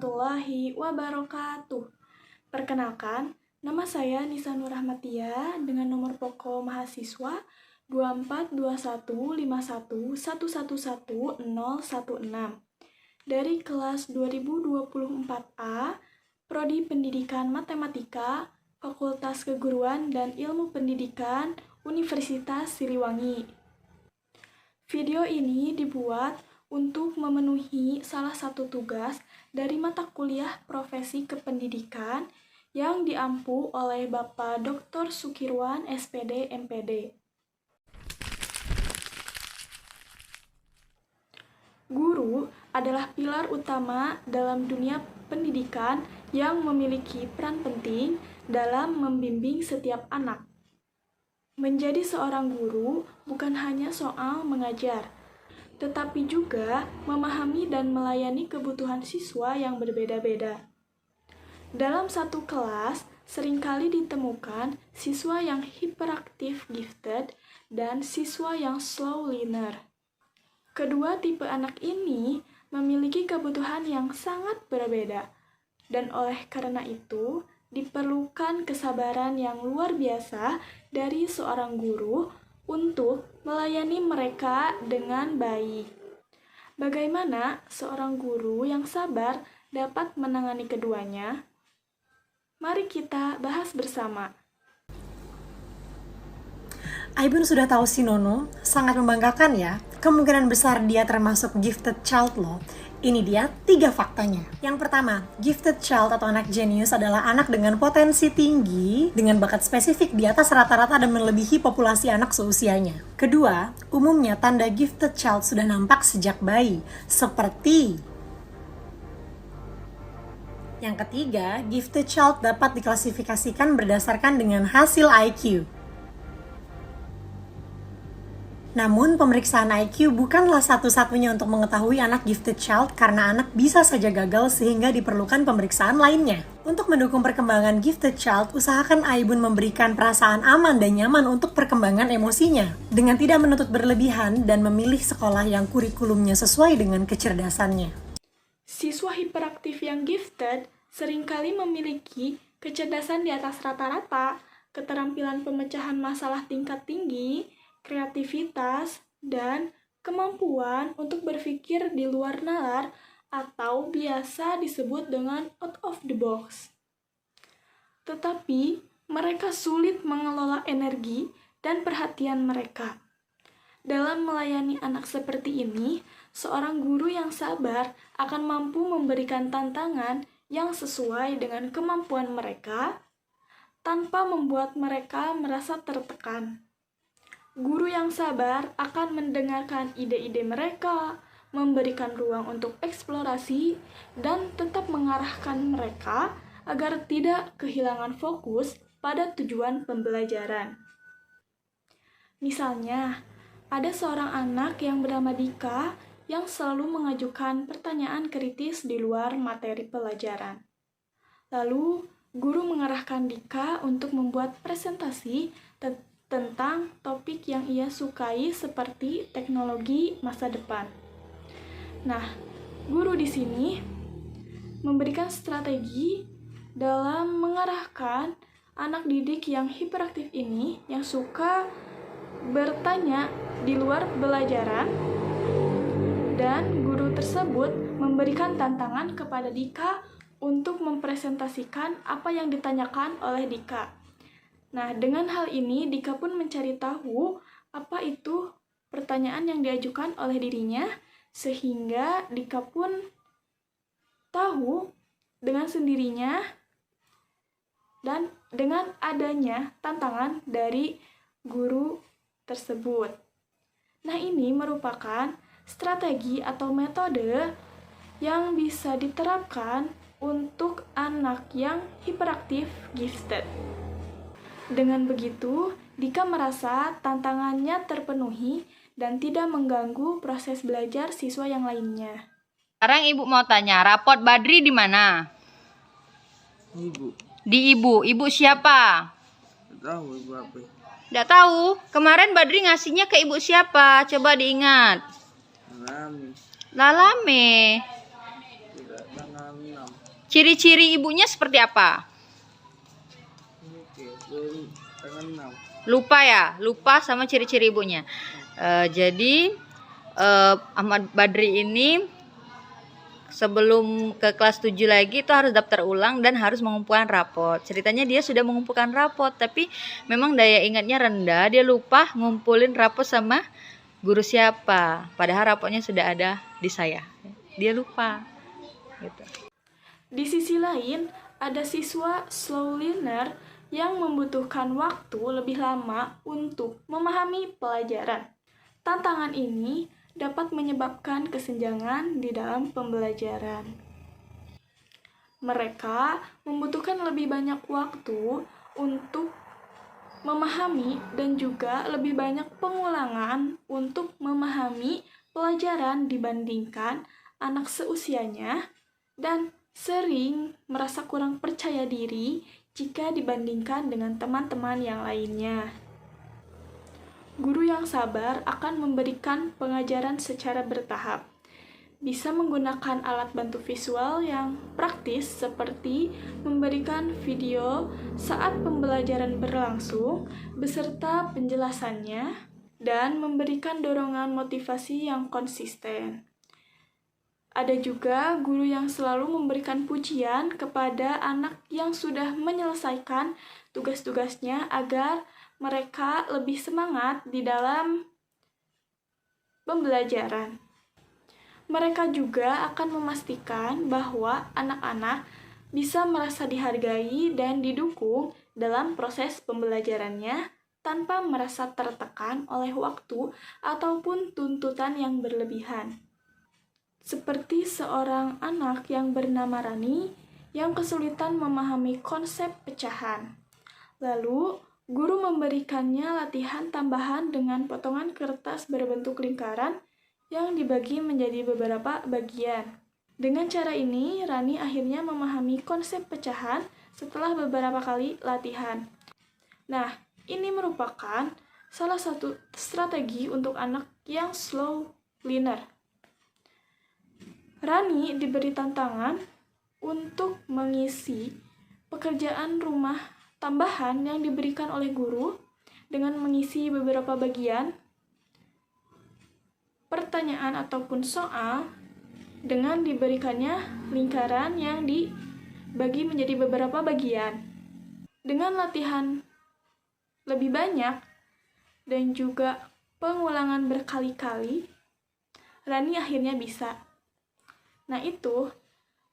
warahmatullahi wabarakatuh. Perkenalkan, nama saya Nisa Nurrahmatia dengan nomor pokok mahasiswa 242151111016 dari kelas 2024A, Prodi Pendidikan Matematika, Fakultas Keguruan dan Ilmu Pendidikan, Universitas Siliwangi. Video ini dibuat untuk memenuhi salah satu tugas dari mata kuliah Profesi Kependidikan yang diampu oleh Bapak Dr. Sukirwan, SPD, MPD. Guru adalah pilar utama dalam dunia pendidikan yang memiliki peran penting dalam membimbing setiap anak. Menjadi seorang guru bukan hanya soal mengajar, tetapi juga memahami dan melayani kebutuhan siswa yang berbeda-beda. Dalam satu kelas, seringkali ditemukan siswa yang hyperactive gifted dan siswa yang slow learner. Kedua tipe anak ini memiliki kebutuhan yang sangat berbeda, dan oleh karena itu, diperlukan kesabaran yang luar biasa dari seorang guru untuk melayani mereka dengan baik. Bagaimana seorang guru yang sabar dapat menangani keduanya? Mari kita bahas bersama. Aibun sudah tahu si Nono, sangat membanggakan ya. Kemungkinan besar dia termasuk gifted child loh. Ini dia 3 faktanya. Yang pertama, gifted child atau anak jenius adalah anak dengan potensi tinggi, dengan bakat spesifik di atas rata-rata dan melebihi populasi anak seusianya. Kedua, umumnya tanda gifted child sudah nampak sejak bayi, seperti... Yang ketiga, gifted child dapat diklasifikasikan berdasarkan dengan hasil IQ. Namun, pemeriksaan IQ bukanlah satu-satunya untuk mengetahui anak gifted child karena anak bisa saja gagal sehingga diperlukan pemeriksaan lainnya. Untuk mendukung perkembangan gifted child, usahakan Aibun memberikan perasaan aman dan nyaman untuk perkembangan emosinya dengan tidak menuntut berlebihan dan memilih sekolah yang kurikulumnya sesuai dengan kecerdasannya. Siswa hiperaktif yang gifted seringkali memiliki kecerdasan di atas rata-rata, keterampilan pemecahan masalah tingkat tinggi, kreativitas, dan kemampuan untuk berpikir di luar nalar atau biasa disebut dengan out of the box. Tetapi, mereka sulit mengelola energi dan perhatian mereka. Dalam melayani anak seperti ini, seorang guru yang sabar akan mampu memberikan tantangan yang sesuai dengan kemampuan mereka tanpa membuat mereka merasa tertekan. Guru yang sabar akan mendengarkan ide-ide mereka, memberikan ruang untuk eksplorasi, dan tetap mengarahkan mereka agar tidak kehilangan fokus pada tujuan pembelajaran. Misalnya, ada seorang anak yang bernama Dika yang selalu mengajukan pertanyaan kritis di luar materi pelajaran. Lalu, guru mengarahkan Dika untuk membuat presentasi tentang topik yang ia sukai seperti teknologi masa depan. Nah, guru di sini memberikan strategi dalam mengarahkan anak didik yang hiperaktif ini yang suka bertanya di luar pelajaran, dan guru tersebut memberikan tantangan kepada Dika untuk mempresentasikan apa yang ditanyakan oleh Dika. Nah, dengan hal ini, Dika pun mencari tahu apa itu pertanyaan yang diajukan oleh dirinya, sehingga Dika pun tahu dengan sendirinya dan dengan adanya tantangan dari guru tersebut. Nah, ini merupakan strategi atau metode yang bisa diterapkan untuk anak yang hiperaktif gifted. Dengan begitu, Dika merasa tantangannya terpenuhi dan tidak mengganggu proses belajar siswa yang lainnya. Sekarang Ibu mau tanya, rapot Badri di mana? Ibu. Di Ibu. Ibu siapa? Tidak tahu ibu apa. Tidak tahu. Kemarin Badri ngasihnya ke Ibu siapa? Coba diingat. Alami. Lalame. Tidak tanggal 6. Ciri-ciri ibunya seperti apa? Oke, belum tangan 6. Lupa ya, lupa sama ciri-ciri ibunya. Jadi Ahmad Badri ini sebelum ke kelas 7 lagi itu harus daftar ulang dan harus mengumpulkan rapot. Ceritanya dia sudah mengumpulkan rapot, tapi memang daya ingatnya rendah, dia lupa ngumpulin rapot sama guru siapa. Padahal rapotnya sudah ada di saya. Dia lupa. Gitu. Di sisi lain, ada siswa slow learner yang membutuhkan waktu lebih lama untuk memahami pelajaran. Tantangan ini dapat menyebabkan kesenjangan di dalam pembelajaran. Mereka membutuhkan lebih banyak waktu untuk memahami dan juga lebih banyak pengulangan untuk memahami pelajaran dibandingkan anak seusianya dan sering merasa kurang percaya diri jika dibandingkan dengan teman-teman yang lainnya. Guru yang sabar akan memberikan pengajaran secara bertahap. Bisa menggunakan alat bantu visual yang praktis seperti memberikan video saat pembelajaran berlangsung beserta penjelasannya dan memberikan dorongan motivasi yang konsisten. Ada juga guru yang selalu memberikan pujian kepada anak yang sudah menyelesaikan tugas-tugasnya agar mereka lebih semangat di dalam pembelajaran. Mereka juga akan memastikan bahwa anak-anak bisa merasa dihargai dan didukung dalam proses pembelajarannya tanpa merasa tertekan oleh waktu ataupun tuntutan yang berlebihan. Seperti seorang anak yang bernama Rani yang kesulitan memahami konsep pecahan. Lalu, guru memberikannya latihan tambahan dengan potongan kertas berbentuk lingkaran yang dibagi menjadi beberapa bagian. Dengan cara ini, Rani akhirnya memahami konsep pecahan setelah beberapa kali latihan. Nah, ini merupakan salah satu strategi untuk anak yang slow learner. Rani diberi tantangan untuk mengisi pekerjaan rumah tambahan yang diberikan oleh guru dengan mengisi beberapa bagian pertanyaan ataupun soal dengan diberikannya lingkaran yang dibagi menjadi beberapa bagian. Dengan latihan lebih banyak dan juga pengulangan berkali-kali, Rani akhirnya bisa. Nah, itu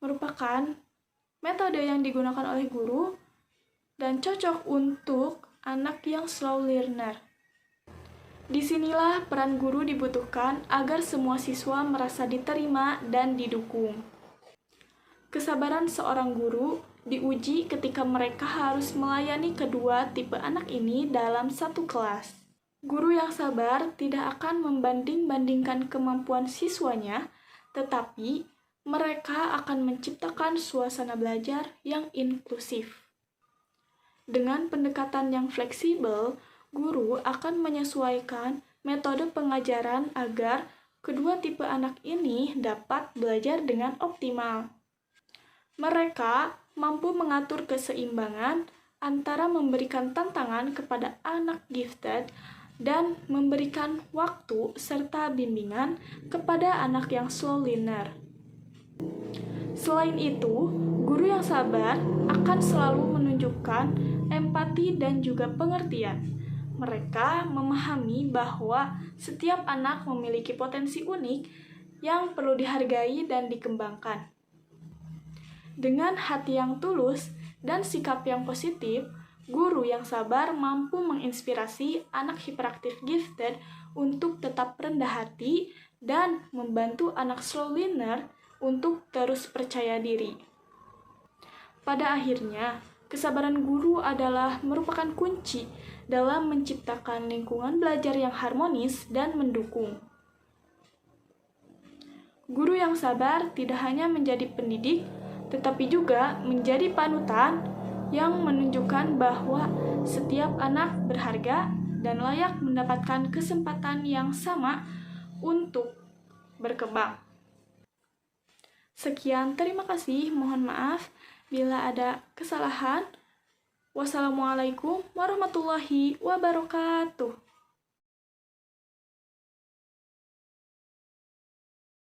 merupakan metode yang digunakan oleh guru dan cocok untuk anak yang slow learner. Disinilah peran guru dibutuhkan agar semua siswa merasa diterima dan didukung. Kesabaran seorang guru diuji ketika mereka harus melayani kedua tipe anak ini dalam satu kelas. Guru yang sabar tidak akan membanding-bandingkan kemampuan siswanya, tetapi mereka akan menciptakan suasana belajar yang inklusif. Dengan pendekatan yang fleksibel, guru akan menyesuaikan metode pengajaran agar kedua tipe anak ini dapat belajar dengan optimal. Mereka mampu mengatur keseimbangan antara memberikan tantangan kepada anak gifted dan memberikan waktu serta bimbingan kepada anak yang slow learner. Selain itu, guru yang sabar akan selalu menunjukkan empati dan juga pengertian. Mereka memahami bahwa setiap anak memiliki potensi unik yang perlu dihargai dan dikembangkan. Dengan hati yang tulus dan sikap yang positif, guru yang sabar mampu menginspirasi anak hiperaktif gifted untuk tetap rendah hati dan membantu anak slow learner untuk terus percaya diri. Pada akhirnya, kesabaran guru adalah merupakan kunci dalam menciptakan lingkungan belajar yang harmonis dan mendukung. Guru yang sabar tidak hanya menjadi pendidik, tetapi juga menjadi panutan yang menunjukkan bahwa setiap anak berharga dan layak mendapatkan kesempatan yang sama untuk berkembang. Sekian, terima kasih. Mohon maaf bila ada kesalahan. Wassalamualaikum warahmatullahi wabarakatuh.